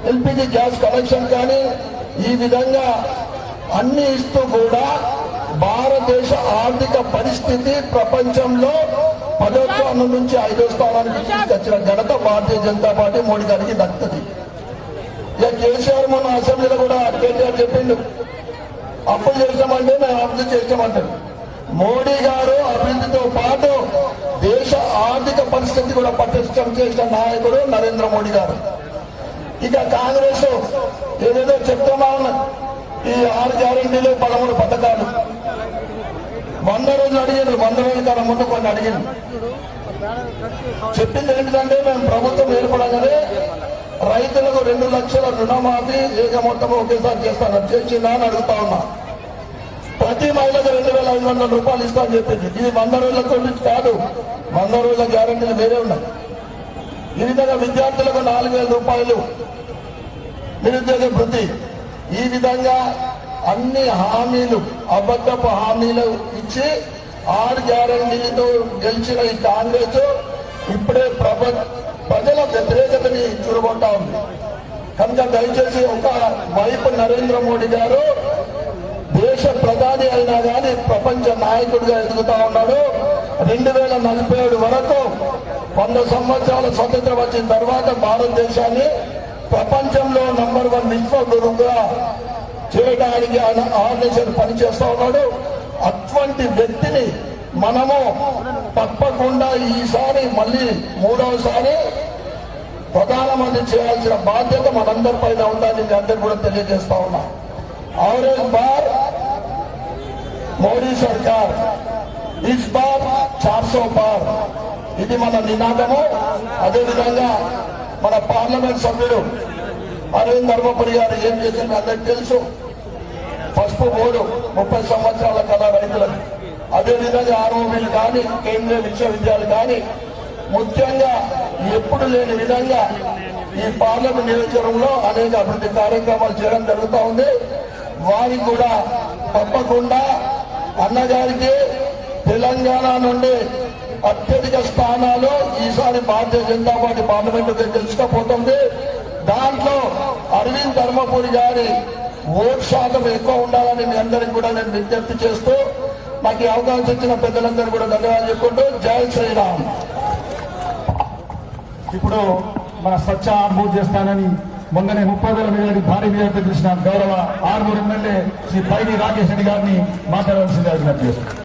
LPG gas connection కానీ ఈ విధంగా అన్ని ఇస్తూ కూడా భారతదేశ ఆర్థిక పరిస్థితి ప్రపంచంలో 10వ స్థానం నుంచి 5వ స్థానానికి తీసుకొచ్చిన ఘనత భారతీయ జనతా పార్టీ మోడీ గారికి దక్కుతుంది. ఇక కేసీఆర్ మొన్న అసెంబ్లీలో కూడా కేటీఆర్ చెప్పిండు, అప్పులు చేసామంటే మేము అభివృద్ధి చేసామంటారు. మోడీ గారు అభివృద్ధితో పాటు దేశ ఆర్థిక పరిస్థితి కూడా పటిష్టం చేసిన నాయకుడు నరేంద్ర మోడీ గారు. ఇక కాంగ్రెస్ ఏదేదో చెప్తున్నా ఉన్నది, ఈ 6 గ్యారెంటీలు 13 పథకాలు 100 రోజులు అడిగారు, 100 రోజుల కన్నా ముందు కొన్ని అడిగారు. చెప్పింది ఏంటంటే మేము ప్రభుత్వం ఏర్పడగానే రైతులకు 2 లక్షల రుణమాఫీ ఏక మొత్తం ఒకేసారి చేస్తాను, చేసిందా అని అడుగుతా ఉన్నా. ప్రతి మహిళకు 2,500 రూపాయలు ఇస్తా అని చెప్పింది. ఇది 100 రోజుల గురించి కాదు, 100 రోజుల గ్యారెంటీలు వేరే ఉన్నాయి. ఈ విధంగా విద్యార్థులకు 4,000 రూపాయలు నిరుద్యోగ వృత్తి. ఈ విధంగా అన్ని హామీలు అబద్ధపు హామీలు ఇచ్చి 6 గ్యారెంటీలతో గెలిచిన ఈ కాంగ్రెస్ ఇప్పుడే ప్రజల వ్యతిరేకతని చూడబోతా ఉంది. కనుక దయచేసి ఒక వైపు నరేంద్ర మోడీ గారు దేశ ప్రధాని అయినా కానీ ప్రపంచ నాయకుడిగా ఎదుగుతా ఉన్నాడు. 2047 వరకు 100 సంవత్సరాల స్వతంత్రం వచ్చిన తర్వాత భారతదేశాన్ని ప్రపంచంలో నంబర్ 1 విశ్వగురువుగా చేయడానికి ఆయన ఆర్గనైజేషన్ పనిచేస్తా ఉన్నాడు. అటువంటి వ్యక్తిని మనము తప్పకుండా ఈసారి మళ్ళీ 3వసారి ప్రధానమంత్రి చేయాల్సిన బాధ్యత మనందరిపైన ఉందని మీ అందరూ కూడా తెలియజేస్తా ఉన్నా. और एक बार మోడీ సర్కార్, ఇస్ బార్ 400 పార్, ఇది మన నినాదము. అదేవిధంగా మన పార్లమెంట్ సభ్యుడు అరవింద్ ధర్మపురి గారు ఏం చేసింది అందరికి తెలుసు. పసుపు బోర్డు 30 సంవత్సరాల కళ రైతులకు, అదేవిధంగా ఆర్ఓబీలు కానీ కేంద్రీయ విశ్వవిద్యాలయాలు కానీ ముఖ్యంగా ఎప్పుడు లేని విధంగా ఈ పార్లమెంట్ నియోజకవర్గంలో అనేక అభివృద్ధి కార్యక్రమాలు చేయడం జరుగుతూ ఉంది. వారికి కూడా తప్పకుండా అన్నగారికి తెలంగాణ నుండి అత్యధిక స్థానాలు ఈసారి భారతీయ జనతా పార్టీ పార్లమెంటు గెలుచుకోపోతుంది. దాంట్లో అరవింద్ ధర్మపురి గారి ఓటు శాతం ఎక్కువ ఉండాలని మీ అందరికి కూడా నేను విజ్ఞప్తి చేస్తూ నాకు ఈ అవకాశం ఇచ్చిన పెద్దలందరూ కూడా ధన్యవాదాలు చెప్పుకుంటూ జై శ్రీరామ్. ఇప్పుడు మన స్వచ్ఛ ఆర్మూర్ చేస్తానని మొన్ననే 30,000 మెజారిటీ భారీ మెజారిటీ గెలిచిన గౌరవ ఆర్మూర్ ఎమ్మెల్యే శ్రీ పైడి రాకేష్ రెడ్డి గారిని మాట్లాడాల్సిందిగా విజ్ఞప్తి చేస్తున్నారు.